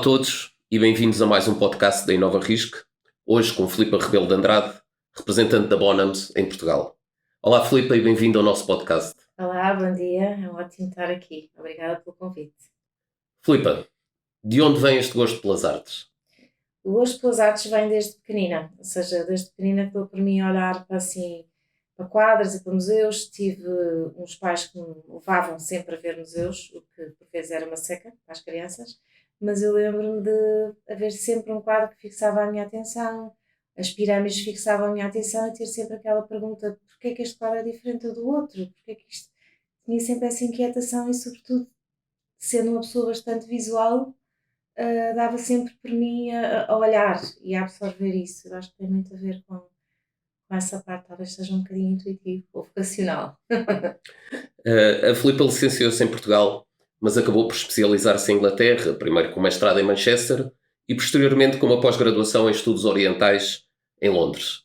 a todos e bem-vindos a mais um podcast da Inova Risc, hoje com Filipa Rebelo de Andrade, representante da Bonhams em Portugal. Olá Filipa e bem-vindo ao nosso podcast. Olá, bom dia, é ótimo estar aqui. Obrigada pelo convite. Filipa, de onde vem este gosto pelas artes? O gosto pelas artes vem desde pequenina, ou seja, desde pequenina que deu por mim olhar para quadros e para museus. Tive uns pais que me levavam sempre a ver museus, o que por vezes era uma seca para as crianças, mas eu lembro-me de haver sempre um quadro que fixava a minha atenção, as pirâmides fixavam a minha atenção e ter sempre aquela pergunta: porquê é que este quadro é diferente do outro? Porquê é que isto... Tinha sempre essa inquietação e, sobretudo, sendo uma pessoa bastante visual, dava sempre por mim a olhar e a absorver isso. Eu acho que tem muito a ver com essa parte, talvez seja um bocadinho intuitivo ou vocacional. A Filipa licenciou-se em Portugal, mas acabou por especializar-se em Inglaterra, primeiro com mestrado em Manchester e posteriormente com uma pós-graduação em estudos orientais em Londres.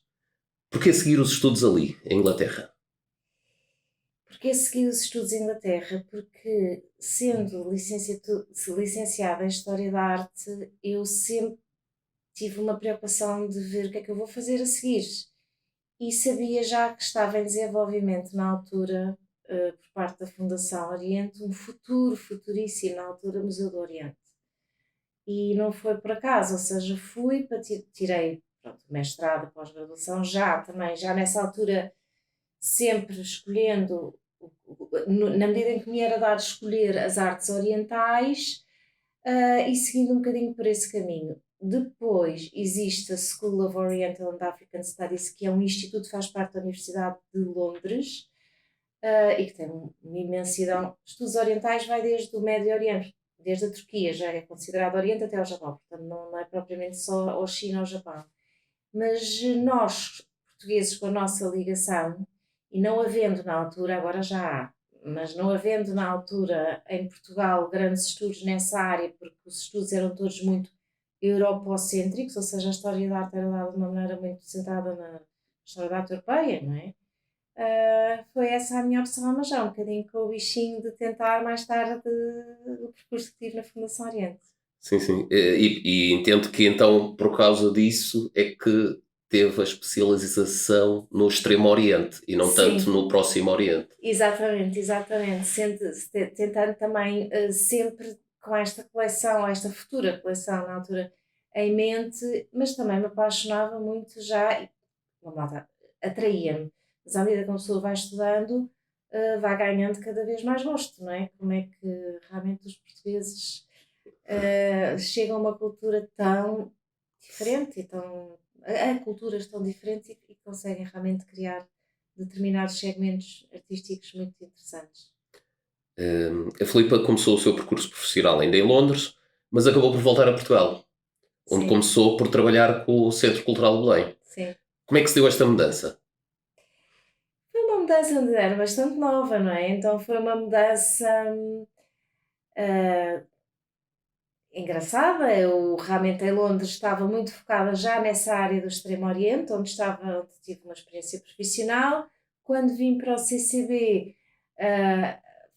Por que seguir os estudos ali, em Inglaterra? Porque segui os estudos em Inglaterra? Porque, sendo licenciada em História da Arte, eu sempre tive uma preocupação de ver o que é que eu vou fazer a seguir. E sabia já que estava em desenvolvimento na altura, por parte da Fundação Oriente, um futuríssimo, na altura, Museu do Oriente. E não foi por acaso, ou seja, fui para tirei, pronto, mestrado, pós-graduação, já nessa altura, sempre escolhendo, na medida em que me era dado escolher as artes orientais, e seguindo um bocadinho por esse caminho. Depois existe a School of Oriental and African Studies, que é um instituto que faz parte da Universidade de Londres, e que tem uma imensidão. Estudos orientais vai desde o Médio Oriente, desde a Turquia, já é considerado Oriente, até ao Japão, portanto não é propriamente só a China ou o Japão. Mas nós, portugueses, com a nossa ligação, e não havendo na altura, agora já há, mas não havendo na altura em Portugal grandes estudos nessa área, porque os estudos eram todos muito europocêntricos, ou seja, a história da arte era dada de uma maneira muito centrada na história da arte europeia, não é? Foi essa a minha opção, mas já um bocadinho com o bichinho de tentar mais tarde o percurso que tive na Fundação Oriente. Sim. E entendo que então, por causa disso, é que teve a especialização no Extremo Oriente e não Sim. tanto no Próximo Oriente. Exatamente. Tentando também sempre com esta coleção, esta futura coleção na altura em mente, mas também me apaixonava muito já, e atraía-me. Mas à medida que uma pessoa vai estudando, vai ganhando cada vez mais gosto, não é? Como é que realmente os portugueses chegam a uma cultura tão diferente, a culturas tão diferentes e conseguem realmente criar determinados segmentos artísticos muito interessantes. A Filipa começou o seu percurso profissional ainda em Londres, mas acabou por voltar a Portugal, onde Sim. começou por trabalhar com o Centro Cultural de Belém. Sim. Como é que se deu esta mudança? Foi uma mudança era bastante nova, não é? Então foi uma mudança engraçada. Eu realmente em Londres estava muito focada já nessa área do Extremo Oriente, onde tive uma experiência profissional. Quando vim para o CCB,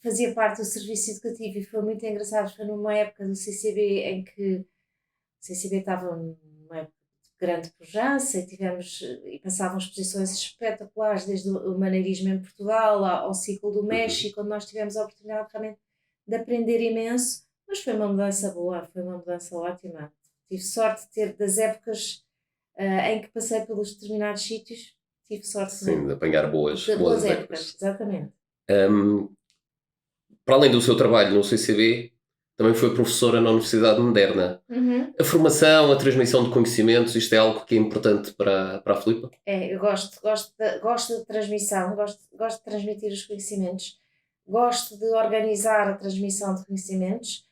fazia parte do serviço educativo e foi muito engraçado. Foi numa época do CCB em que o CCB estava numa época de grande pujança e passavam exposições espetaculares, desde o maneirismo em Portugal ao ciclo do México, onde nós tivemos a oportunidade realmente de aprender imenso. Mas foi uma mudança boa, foi uma mudança ótima. Tive sorte de ter, das épocas em que passei pelos determinados sítios, tive sorte de apanhar boas épocas. Exatamente. Para além do seu trabalho no CCB, também foi professora na Universidade Moderna. Uhum. A formação, a transmissão de conhecimentos, isto é algo que é importante para a Filipa? Eu gosto de transmissão, gosto de transmitir os conhecimentos, gosto de organizar a transmissão de conhecimentos.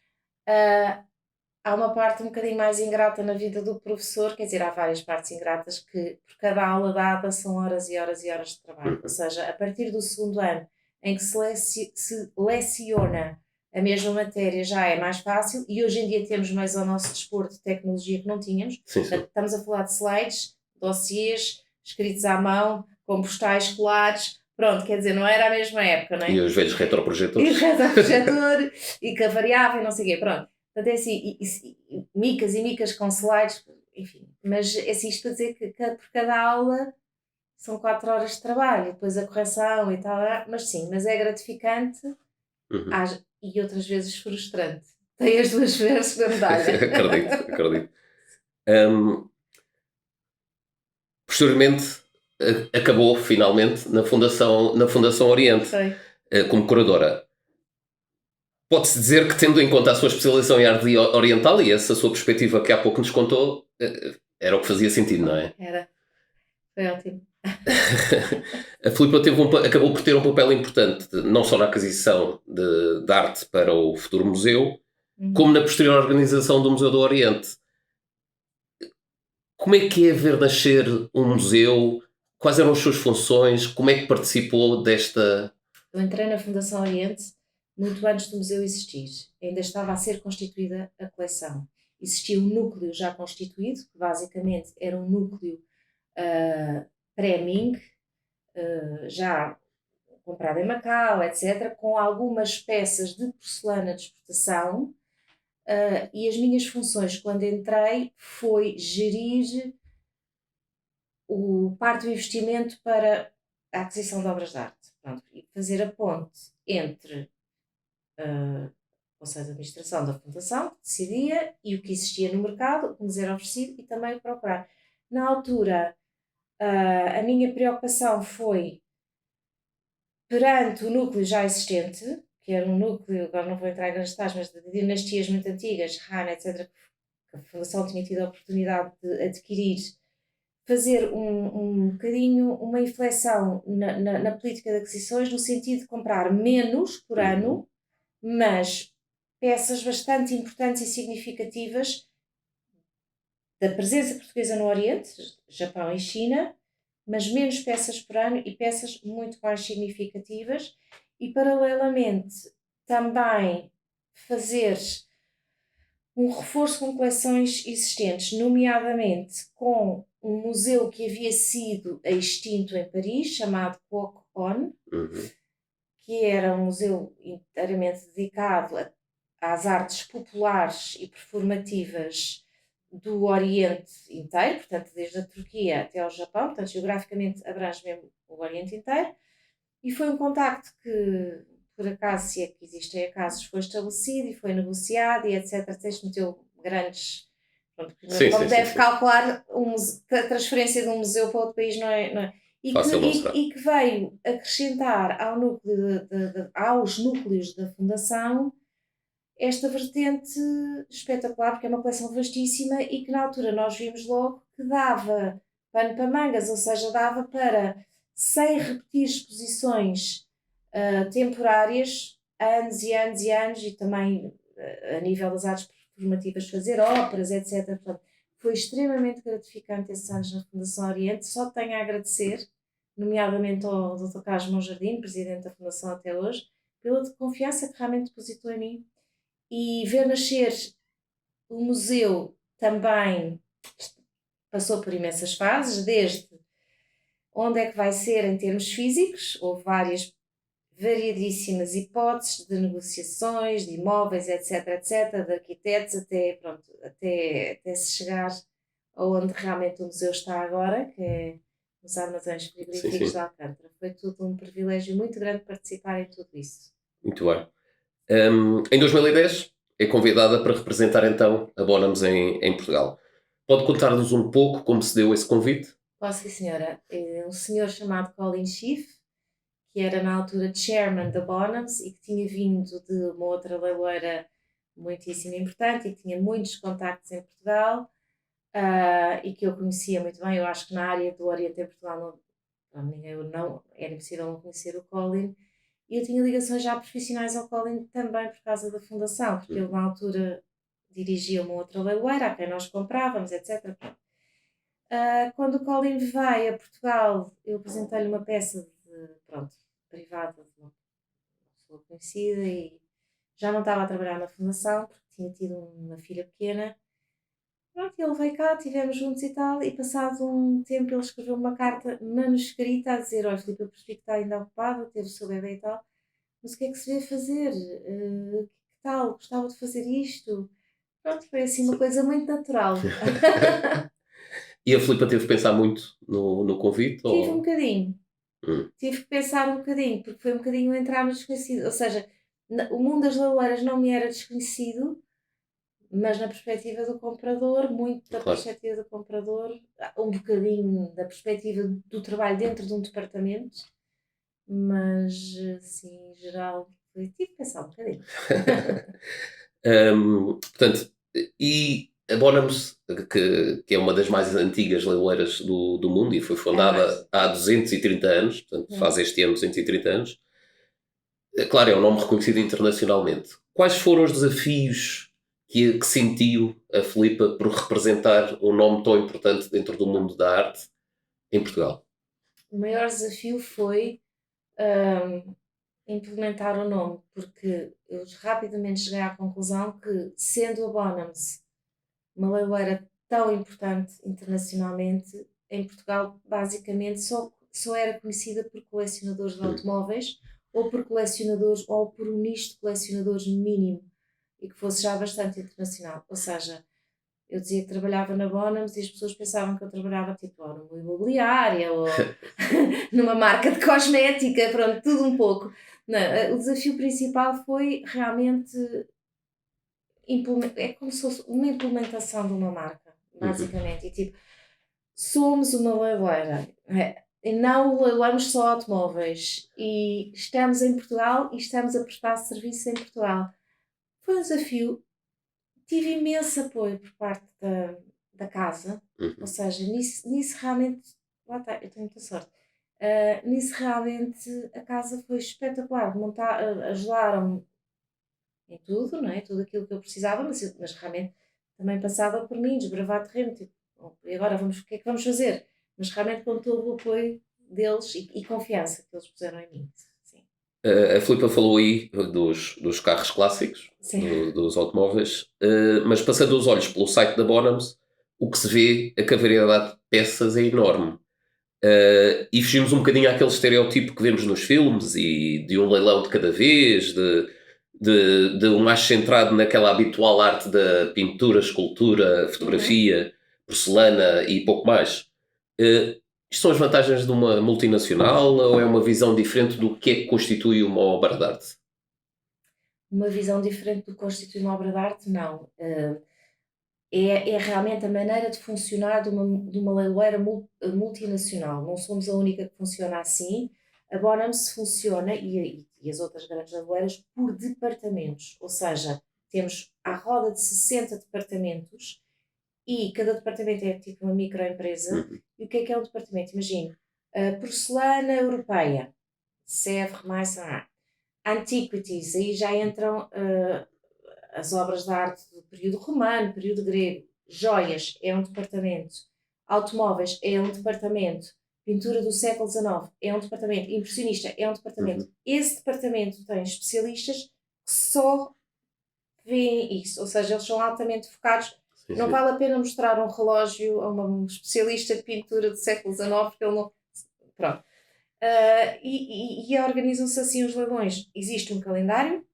Há uma parte um bocadinho mais ingrata na vida do professor, quer dizer, há várias partes ingratas que por cada aula dada são horas e horas e horas de trabalho. Ou seja, a partir do segundo ano em que se leciona a mesma matéria já é mais fácil e hoje em dia temos mais ao nosso dispor de tecnologia que não tínhamos. Sim. Estamos a falar de slides, dossiês, escritos à mão, com postais colares. Pronto, quer dizer, não era a mesma época, não é? E os velhos retroprojetores. E o retroprojetor, e que variava e não sei o quê, pronto. Portanto, é assim, micas e micas com slides, enfim. Mas é assim, isto para dizer que por cada aula são 4 horas de trabalho, e depois a correção e tal, mas sim, mas é gratificante Uhum. e outras vezes frustrante. Tem as duas vezes da medalha. Acredito. Hum, Posteriormente, acabou finalmente na Fundação Oriente, Foi. como curadora. Pode-se dizer que, tendo em conta a sua especialização em arte oriental e essa sua perspectiva que há pouco nos contou, era o que fazia sentido, não é? Era. Foi ótimo. A Filipa acabou por ter um papel importante, não só na aquisição de arte para o futuro museu, como na posterior organização do Museu do Oriente. Como é que é ver nascer um museu? Quais eram as suas funções? Como é que participou desta... Eu entrei na Fundação Oriente muito antes do museu existir. Ainda estava a ser constituída a coleção. Existia um núcleo já constituído, que basicamente era um núcleo pré-Ming, já comprado em Macau, etc., com algumas peças de porcelana de exportação. E as minhas funções, quando entrei, foi gerir parte do investimento para a aquisição de obras de arte. Pronto, e fazer a ponte entre o Conselho de Administração da Fundação, que decidia, e o que existia no mercado, o que nos era oferecido, e também procurar. Na altura, a minha preocupação foi, perante o núcleo já existente, que era um núcleo, agora não vou entrar em grandes detalhes, mas de dinastias muito antigas, Han, etc., que a Fundação tinha tido a oportunidade de adquirir, fazer um bocadinho uma inflexão na política de aquisições, no sentido de comprar menos por ano, mas peças bastante importantes e significativas da presença portuguesa no Oriente, Japão e China, mas menos peças por ano e peças muito mais significativas, e paralelamente também fazer um reforço com coleções existentes, nomeadamente com um museu que havia sido extinto em Paris, chamado Quoc On, que era um museu inteiramente dedicado às artes populares e performativas do Oriente inteiro, portanto, desde a Turquia até ao Japão, portanto, geograficamente abrange mesmo o Oriente inteiro, e foi um contacto que, por acaso, se é que existem acasos, foi estabelecido e foi negociado e etc. Isto meteu grandes... Pronto, como deve calcular, a transferência de um museu para outro país não é. E que veio acrescentar aos núcleos da Fundação esta vertente espetacular, porque é uma coleção vastíssima e que na altura nós vimos logo que dava pano para mangas, ou seja, dava para, sem repetir exposições temporárias, anos e anos e anos, e também a nível das artes performativas, fazer óperas, etc. Portanto, foi extremamente gratificante esses anos na Fundação Oriente. Só tenho a agradecer, nomeadamente ao Dr. Carlos Monjardim, presidente da Fundação até hoje, pela confiança que realmente depositou em mim. E ver nascer o museu também passou por imensas fases, desde onde é que vai ser em termos físicos, houve variadíssimas hipóteses de negociações, de imóveis, etc., de arquitetos, até se chegar aonde realmente o museu está agora, que é nos armazéns frigoríficos de Alcântara. Foi tudo um privilégio muito grande participar em tudo isso. Muito bem. Em 2010 é convidada para representar então a Bonhams em Portugal. Pode contar-nos um pouco como se deu esse convite? Posso, sim, senhora. Um senhor chamado Colin Schiff, que era na altura chairman da Bonhams e que tinha vindo de uma outra leiloeira muitíssimo importante e que tinha muitos contactos em Portugal, e que eu conhecia muito bem. Eu acho que na área do Oriente em Portugal era impossível não conhecer o Colin, e eu tinha ligações já profissionais ao Colin também por causa da fundação, porque ele na altura dirigia uma outra leiloeira a quem nós comprávamos, etc. Quando o Colin veio a Portugal, eu apresentei-lhe uma peça privada de uma pessoa conhecida, e já não estava a trabalhar na fundação porque tinha tido uma filha pequena. Pronto, ele veio cá, estivemos juntos e tal, e passado um tempo ele escreveu uma carta manuscrita a dizer: olha, Filipe, eu percebi que está ainda ocupado, teve o seu bebê e tal, mas o que é que se vê fazer? Que tal? Gostava de fazer isto? Pronto, foi assim uma coisa muito natural. E a Filipa teve que pensar muito no convite? Tive um Ou... bocadinho. Hum, Tive que pensar um bocadinho, porque foi um bocadinho entrar no desconhecido. Ou seja, o mundo das leiloeiras não me era desconhecido, mas na perspectiva do comprador, muito da claro. perspectiva do comprador, um bocadinho da perspectiva do trabalho dentro de um departamento, mas assim, em geral, tive que pensar um bocadinho. Portanto, e a Bonhams, que é uma das mais antigas leiloeiras do mundo e foi É mais. fundada há 230 anos, portanto, faz este ano 230 anos, claro, é um nome reconhecido internacionalmente. Quais foram os desafios que sentiu a Filipa por representar um nome tão importante dentro do mundo da arte em Portugal? O maior desafio foi hum, implementar o nome, porque eu rapidamente cheguei à conclusão que, sendo a Bonhams uma leiloeira tão importante internacionalmente, em Portugal basicamente só era conhecida por colecionadores de Hum, automóveis ou por colecionadores ou por um nicho de colecionadores mínimo e que fosse já bastante internacional. Ou seja, eu dizia que trabalhava na Bonhams e as pessoas pensavam que eu trabalhava tipo ou numa imobiliária ou numa marca de cosmética, pronto, tudo um pouco. Não, o desafio principal foi realmente é como se fosse uma implementação de uma marca, uhum. basicamente. E tipo, somos uma leiloeira, e não leiloamos só automóveis. E estamos em Portugal e estamos a prestar serviço em Portugal. Foi um desafio. Tive imenso apoio por parte da casa, ou Uhum. seja, nisso realmente, lá está, eu tenho muita sorte. Nisso realmente a casa foi espetacular. Ajudaram-me em tudo, não é? Tudo aquilo que eu precisava, mas realmente também passava por mim, desbravar terreno, tipo, "Bom, e agora vamos, o que é que vamos fazer?" Mas realmente com todo o apoio deles e confiança que eles puseram em mim. Sim. A Filipa falou aí dos carros clássicos, Sim. dos automóveis, mas passando os olhos pelo site da Bonhams, o que se vê é que a variedade de peças é enorme. E fugimos um bocadinho àquele estereótipo que vemos nos filmes e de um leilão de cada vez, de um mais centrado naquela habitual arte da pintura, escultura, Uhum. fotografia, porcelana e pouco mais. Uh, Isto são as vantagens de uma multinacional ou é uma visão diferente do que é que constitui uma obra de arte? Uma visão diferente do que constitui uma obra de arte, não. É realmente a maneira de funcionar de uma leiloeira multinacional. Não somos a única que funciona assim. A Bonhams funciona, e as outras grandes leiloeiras, por departamentos. Ou seja, temos à roda de 60 departamentos e cada departamento é tipo uma microempresa. Uhum. E o que é um departamento? Imagine, a porcelana europeia, Sèvres, mais Antiquities, aí já entram as obras de arte do período romano, período grego, joias é um departamento, automóveis é um departamento, pintura do século XIX é um departamento, impressionista é um departamento. Uhum. Esse departamento tem especialistas que só veem isso, ou seja, eles são altamente focados. Sim, Não sim. vale a pena mostrar um relógio a um especialista de pintura do século XIX, porque ele não. Pronto. E organizam-se assim os leilões. Existe um calendário,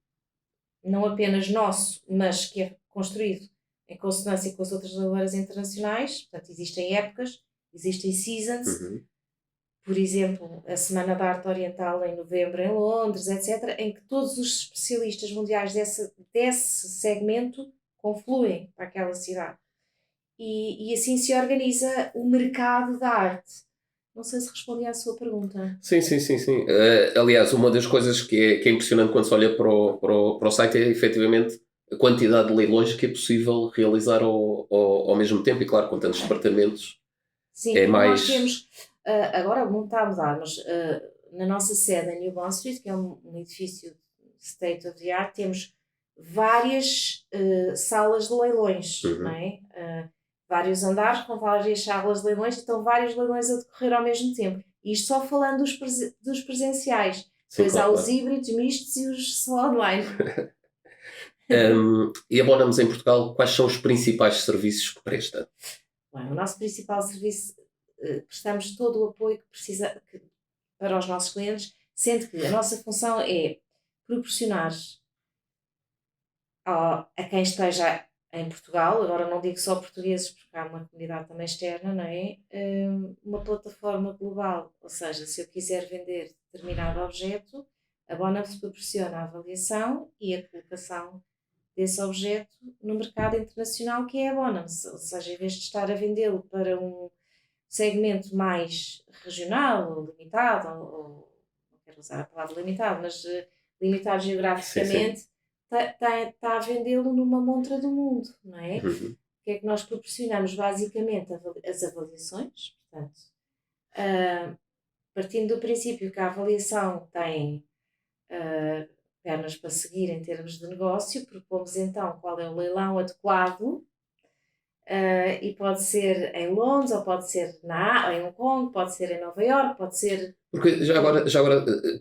não apenas nosso, mas que é construído em consonância com as outras leiloeiras internacionais. Portanto, existem épocas, existem seasons, Uhum. por exemplo, a Semana da Arte Oriental em novembro em Londres, etc., em que todos os especialistas mundiais desse segmento confluem para aquela cidade. E assim se organiza o mercado da arte. Não sei se respondi à sua pergunta. Sim, sim, sim, sim. Aliás, uma das coisas que é impressionante quando se olha para o site é efetivamente a quantidade de leilões que é possível realizar ao mesmo tempo. E claro, com tantos departamentos, Sim, é porque nós mais. temos, agora o mundo está a mudar, mas na nossa sede em New Bond Street, que é um edifício state of the art, temos várias salas de leilões, não Uhum. é? Vários andares com várias salas de leilões, então vários leilões a decorrer ao mesmo tempo. Isto só falando dos presenciais. Sim, Depois há claro, os claro. híbridos, mistos e os só online. E a Bonhams em Portugal, quais são os principais serviços que presta? Bem, o nosso principal serviço, prestamos todo o apoio que precisa para os nossos clientes, sendo que a nossa função é proporcionar a quem esteja em Portugal, agora não digo só portugueses, porque há uma comunidade também externa, não é? Uma plataforma global, ou seja, se eu quiser vender determinado objeto, a Bonams proporciona a avaliação e a colocação desse objeto no mercado internacional, que é a Bonams, ou seja, em vez de estar a vendê-lo para um segmento mais regional ou limitado, ou não quero usar a palavra limitado, mas limitado Sim, sim. geograficamente, está a vendê-lo numa montra do mundo, não é? Uhum. O que é que nós proporcionamos? Basicamente as avaliações, portanto, partindo do princípio que a avaliação tem pernas para seguir em termos de negócio, propomos então qual é o leilão adequado. E pode ser em Londres, ou pode ser em Hong Kong, pode ser em Nova York, pode ser. Porque já agora,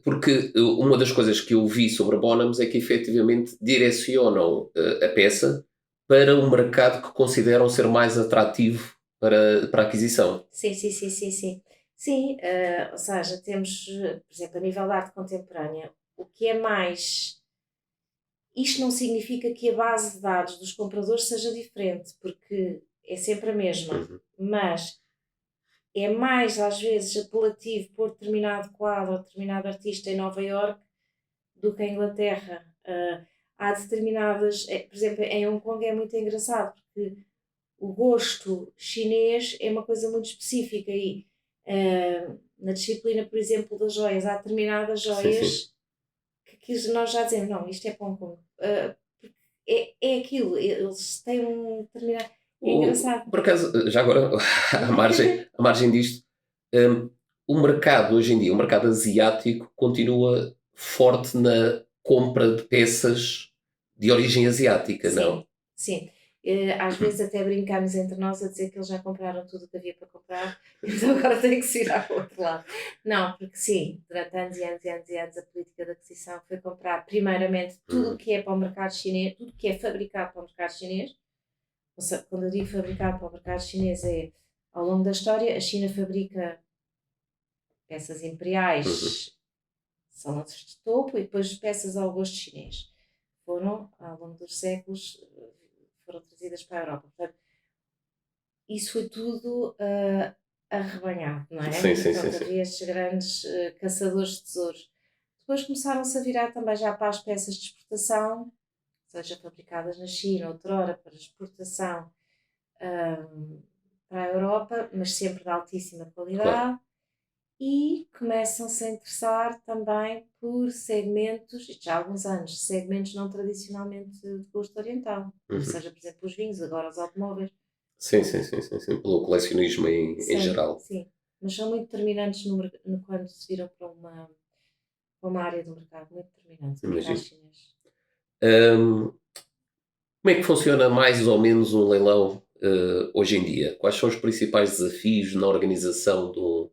porque uma das coisas que eu vi sobre a Bonhams é que efetivamente direcionam a peça para um mercado que consideram ser mais atrativo para a aquisição. Sim, sim, sim, sim, sim. Sim, ou seja, temos, por exemplo, a nível de arte contemporânea, o que é mais. Isto não significa que a base de dados dos compradores seja diferente, porque é sempre a mesma, Uhum. mas é mais às vezes apelativo pôr determinado quadro ou determinado artista em Nova York do que em Inglaterra. Há determinadas, por exemplo, em Hong Kong é muito engraçado porque o gosto chinês é uma coisa muito específica e na disciplina, por exemplo, das joias, há determinadas Sim, sim. joias que nós já dizemos, não, isto é para Hong Kong. É aquilo, eles têm um determinado. É engraçado. Por acaso, já agora, à margem disto, hum, o mercado hoje em dia, o mercado asiático, continua forte na compra de peças de origem asiática, não? Sim, sim. Às vezes até brincamos entre nós a dizer que eles já compraram tudo o que havia para comprar, então agora tem que se ir ao outro lado. Não, porque sim, durante anos e anos e anos e anos a política de aquisição foi comprar primeiramente tudo o Uhum. que é para o mercado chinês, tudo o que é fabricado para o mercado chinês. Ou seja, quando eu digo fabricado para o mercado chinês é ao longo da história, a China fabrica peças Uhum. imperiais, salões de topo e depois peças ao gosto chinês. Foram, ao longo dos séculos, foram trazidas para a Europa. Portanto, isso foi tudo arrebanhado, não é? Sim, sim, sim, Portanto, sim. havia estes grandes caçadores de tesouros. Depois começaram-se a virar também já para as peças de exportação, seja fabricadas na China, outrora para exportação para a Europa, mas sempre de altíssima Claro. qualidade. E começam-se a interessar também por segmentos, isto já há alguns anos, segmentos não tradicionalmente de gosto oriental, como Uhum. seja, por exemplo, os vinhos, agora os automóveis. Sim, sim, sim, sim, sim. Pelo colecionismo em Sim, geral. sim. Mas são muito determinantes quando se viram para uma área do mercado, muito determinantes, o mercado Imagino. chinês. Hum, Como é que funciona mais ou menos um leilão hoje em dia? Quais são os principais desafios na organização de um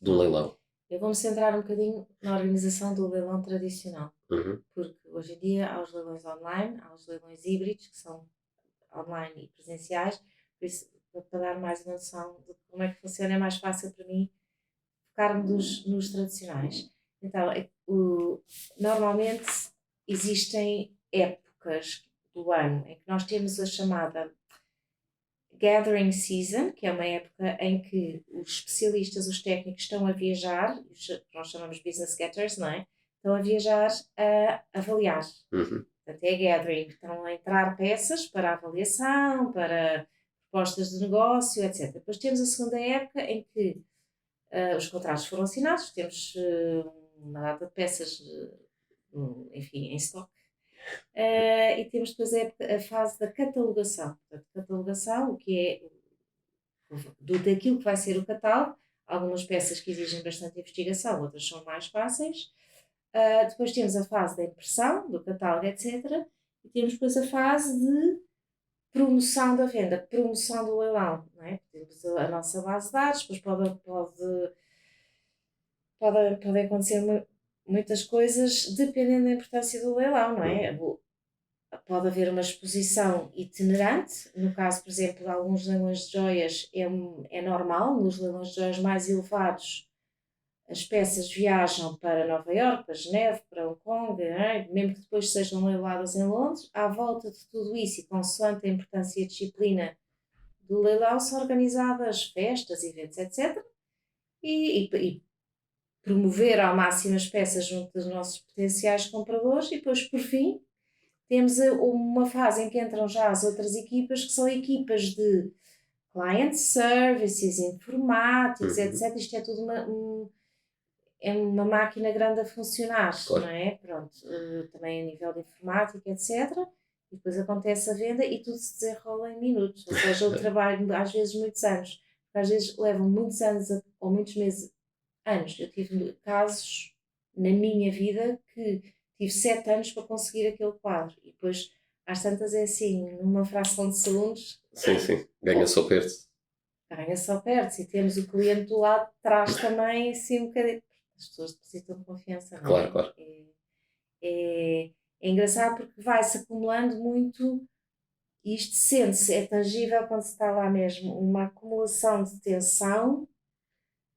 Bom, leilão? eu vou-me centrar um bocadinho na organização do leilão tradicional, Uhum. porque hoje em dia há os leilões online, há os leilões híbridos, que são online e presenciais, por isso, para dar mais uma noção de como é que funciona, é mais fácil para mim focar-me nos tradicionais. Então, normalmente existem épocas do ano em que nós temos a chamada Gathering Season, que é uma época em que os especialistas, os técnicos estão a viajar, nós chamamos Business Getters, não é? Estão a viajar a avaliar. Uhum. Portanto, é gathering. Estão a entrar peças para avaliação, para propostas de negócio, etc. Depois temos a segunda época em que os contratos foram assinados, temos uma data de peças, enfim, em stock. E temos depois a fase da catalogação. Portanto, catalogação, o que é daquilo que vai ser o catálogo. Algumas peças que exigem bastante investigação, outras são mais fáceis. Depois temos a fase da impressão do catálogo, etc. E temos depois a fase de promoção da venda, promoção do leilão. Não é? Temos a nossa base de dados, depois podem acontecer muitas coisas dependendo da importância do leilão, não é? Uhum. Pode haver uma exposição itinerante, no caso, por exemplo, de alguns leilões de joias é normal, nos leilões de joias mais elevados as peças viajam para Nova Iorque, para Geneve, para Hong Kong, mesmo que depois sejam leiloadas em Londres. À volta de tudo isso, e consoante a importância e a disciplina do leilão, são organizadas festas, eventos, etc. E promover ao máximo as peças junto dos nossos potenciais compradores. E depois, por fim, temos uma fase em que entram já as outras equipas, que são equipas de client services, informáticos, etc. Isto é tudo é uma máquina grande a funcionar, Claro. não é? Pronto, também a nível de informática, etc. E depois acontece a venda e tudo se desenrola em minutos. Ou seja, o trabalho, às vezes, muitos anos. Às vezes levam muitos anos ou muitos meses, anos. Eu tive casos na minha vida que tive 7 anos para conseguir aquele quadro. E depois, às tantas, é assim, numa fração de segundos. Sim, ganha-se ou perde-se. Ganha-se ou perde-se. E temos o cliente do lado de trás também, assim, um bocadinho. As pessoas depositam de confiança, não é? Claro. É engraçado porque vai-se acumulando muito, e isto sente-se, é tangível quando se está lá mesmo, uma acumulação de tensão.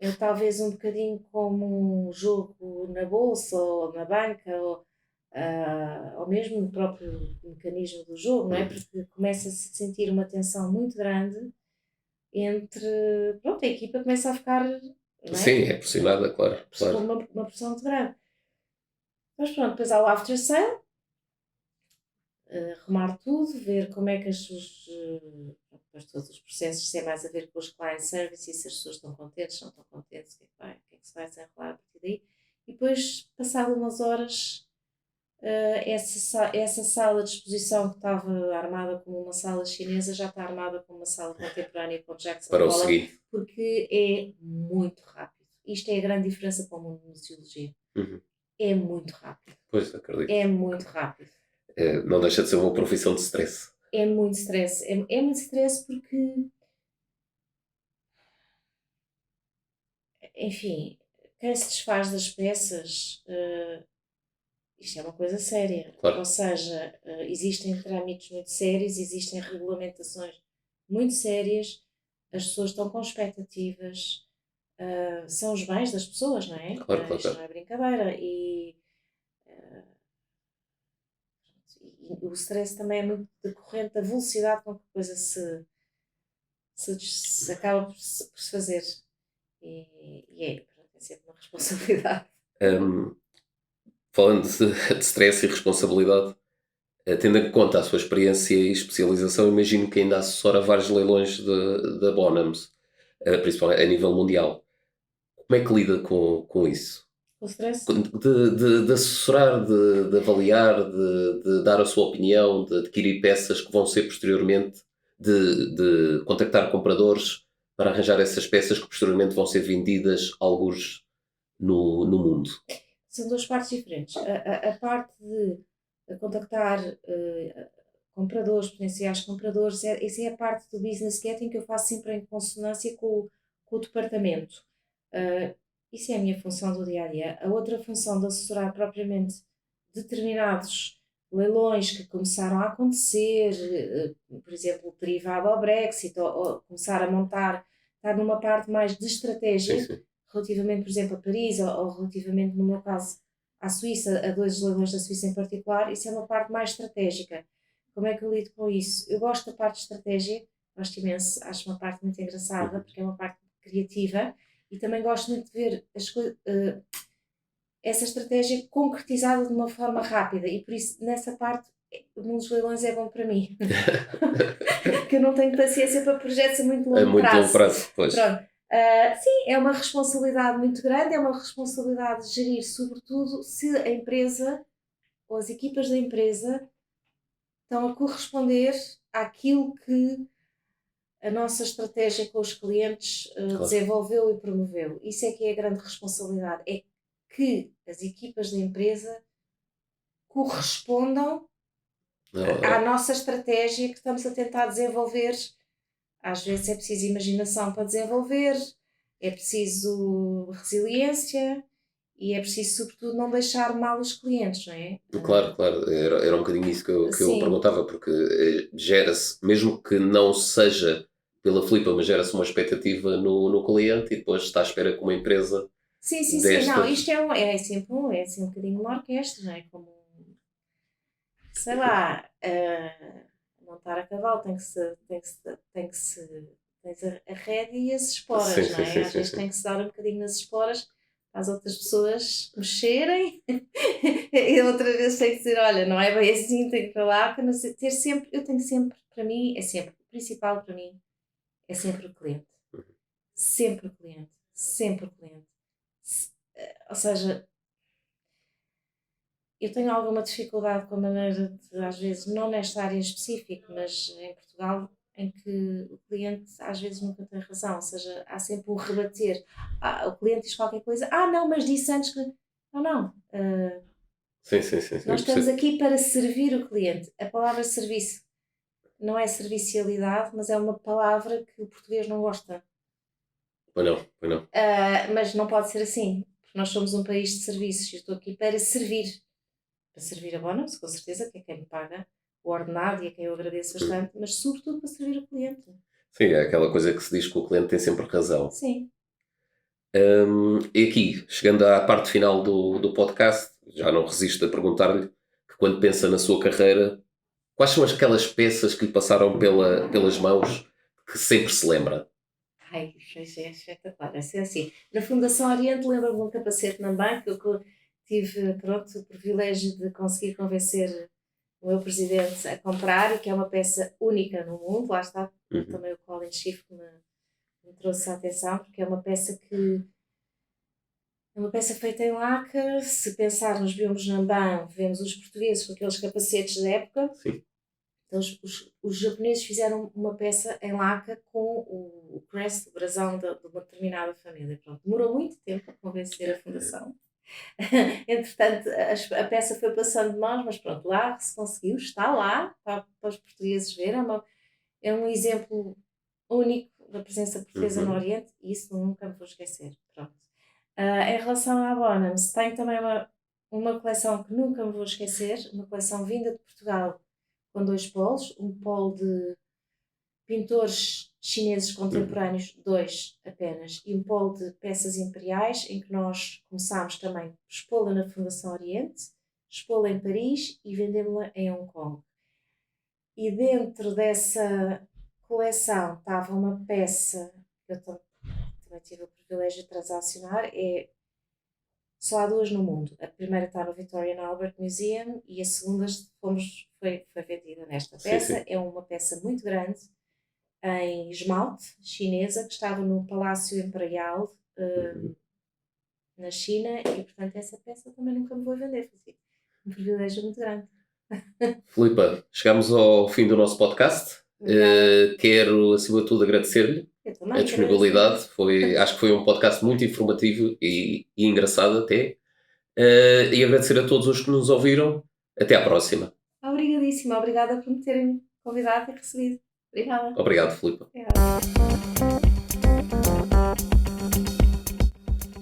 É talvez um bocadinho como um jogo na bolsa ou na banca, ou mesmo no próprio mecanismo do jogo, não é? Porque começa-se a sentir uma tensão muito grande entre. Pronto, a equipa começa a ficar. Não é? Sim, é pressionada, claro. Uma pressão muito grande. Mas pronto, depois há o after sale, arrumar tudo, ver como é que depois todos os processos têm mais a ver com os client services, se as pessoas estão contentes, não estão contentes, o que é que se vai desenrolar a partir daí. E depois, passado umas horas, essa sala de exposição que estava armada como uma sala chinesa já está armada como uma sala contemporânea com Jackson Para o Pollock, seguinte. porque é muito rápido. Isto é a grande diferença para o mundo da museologia. É muito rápido. Pois, acredito. É muito rápido. Não deixa de ser uma profissão de stress. É muito stress. É muito stress porque, enfim, quem se desfaz das peças, isto é uma coisa séria. Claro. Ou seja, existem trâmites muito sérios, existem regulamentações muito sérias, as pessoas estão com expectativas, são os bens das pessoas, não é? Claro. Isto não é brincadeira. E o stress também é muito decorrente da velocidade com que a coisa se acaba por se fazer. É sempre uma responsabilidade. Falando de stress e responsabilidade, tendo em conta a sua experiência e especialização, imagino que ainda assessora vários leilões da Bonhams, principalmente a nível mundial. Como é que lida com isso? O stress? De assessorar, de avaliar, de dar a sua opinião, de adquirir peças que vão ser posteriormente, de contactar compradores para arranjar essas peças que posteriormente vão ser vendidas algures no mundo. São duas partes diferentes. A parte de contactar compradores, potenciais compradores, essa é a parte do business getting que eu faço sempre em consonância com o departamento. Isso é a minha função do dia a dia. A outra função de assessorar propriamente determinados leilões que começaram a acontecer, por exemplo, derivado ao Brexit, ou começar a montar, estar numa parte mais de estratégia, Sim. Relativamente, por exemplo, a Paris, ou relativamente, no meu caso, à Suíça, a 2 leilões da Suíça em particular, isso é uma parte mais estratégica. Como é que eu lido com isso? Eu gosto da parte de estratégia, gosto imenso, acho uma parte muito engraçada, porque é uma parte criativa, e também gosto muito de ver essa estratégia concretizada de uma forma rápida, e por isso, nessa parte, o mundo dos leilões é bom para mim. Que eu não tenho paciência para projetos a muito longo prazo. Longo prazo, pois. Pronto. Sim, é uma responsabilidade muito grande, é uma responsabilidade de gerir, sobretudo se a empresa ou as equipas da empresa estão a corresponder àquilo que a nossa estratégia com os clientes desenvolveu e promoveu. Isso é que é a grande responsabilidade, é que as equipas da empresa correspondam à nossa estratégia que estamos a tentar desenvolver. Às vezes é preciso imaginação para desenvolver, é preciso resiliência e é preciso, sobretudo, não deixar mal os clientes, não é? Claro. Era um bocadinho isso que eu perguntava, porque gera-se, mesmo que não seja pela Flipa, mas gera-se uma expectativa no cliente e depois está à espera que uma empresa Sim, destas. não, isto é sempre é assim um bocadinho uma orquestra, não é? Como, sei lá, montar a cavalo tens a rédea e as Sim, esporas, não sim, é? sim, Às sim, vezes sim. tem que se dar um bocadinho nas esporas para as outras pessoas mexerem e outra vez tem que dizer, olha, não é bem assim, tem que ir para lá, para não ser- ter sempre, eu tenho sempre, para mim, é sempre, o principal para mim é sempre o cliente. Sempre o cliente. Sempre o cliente. Ou seja, eu tenho alguma dificuldade com a maneira de, às vezes, não nesta área em específico, mas em Portugal, em que o cliente às vezes nunca tem razão, ou seja, há sempre um rebater. O cliente diz qualquer coisa, não, mas disse antes que. Não, não. Sim, sim, sim, sim, eu Nós estamos percebo. aqui para servir o cliente. A palavra serviço não é servicialidade, mas é uma palavra que o português não gosta. Pois não, pois não. Mas não pode ser assim, porque nós somos um país de serviços e eu estou aqui para servir. Para servir a Bonams, com certeza, que é quem me paga o ordenado e a quem eu agradeço bastante, mas sobretudo para servir o cliente. Sim, é aquela coisa que se diz que o cliente tem sempre razão. Sim. E aqui, chegando à parte final do podcast, já não resisto a perguntar-lhe que quando pensa na sua carreira, quais são aquelas peças que lhe passaram pelas mãos que sempre se lembra? Ai, é espetacular. É assim. Na Fundação Oriente lembro-me de um capacete na banca que eu tive, pronto, o privilégio de conseguir convencer o meu presidente a comprar, e que é uma peça única no mundo. Lá está Uhum. também o Colin Schiff que me trouxe a atenção, porque é uma peça que é uma peça feita em laca. Se pensarmos, vemos Nambam, vemos os portugueses com aqueles capacetes da época. Sim. Então, os japoneses fizeram uma peça em laca com o crest, o brasão de uma determinada família. Pronto, demorou muito tempo a convencer a fundação. Entretanto, a peça foi passando de mãos, mas pronto, lá se conseguiu, está lá para os portugueses verem. É um exemplo único da presença portuguesa no Uhum. Oriente, e isso nunca me vou esquecer. Pronto. Em relação à Bonhams, tenho também uma coleção que nunca me vou esquecer, uma coleção vinda de Portugal com dois polos, um polo de pintores chineses Uhum. contemporâneos, dois apenas, e um polo de peças imperiais, em que nós começámos também por expô-la na Fundação Oriente, expô-la em Paris e vendemos-la em Hong Kong. E dentro dessa coleção estava uma peça que eu também tive o privilégio de transacionar. Só há duas no mundo. A primeira está no Victorian Albert Museum e a segunda foi vendida nesta Sim, peça. sim. É uma peça muito grande, em esmalte, chinesa, que estava no Palácio Imperial, Uhum. na China, e portanto essa peça também nunca me vou vender. Foi um privilégio muito grande. Filipa, chegamos ao fim do nosso podcast. Obrigada. Quero, acima de tudo, agradecer-lhe Eu a também agradecer. disponibilidade. Acho que foi um podcast muito informativo e engraçado até. E agradecer a todos os que nos ouviram. Até à próxima. Obrigadíssima. Obrigada por me terem convidado e recebido. Obrigada. Obrigado, Filipa. Obrigada.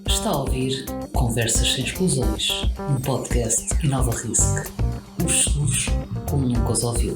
Está a ouvir Conversas Sem Exclusões, um podcast Nova Risk. Os seguros como nunca os ouviu.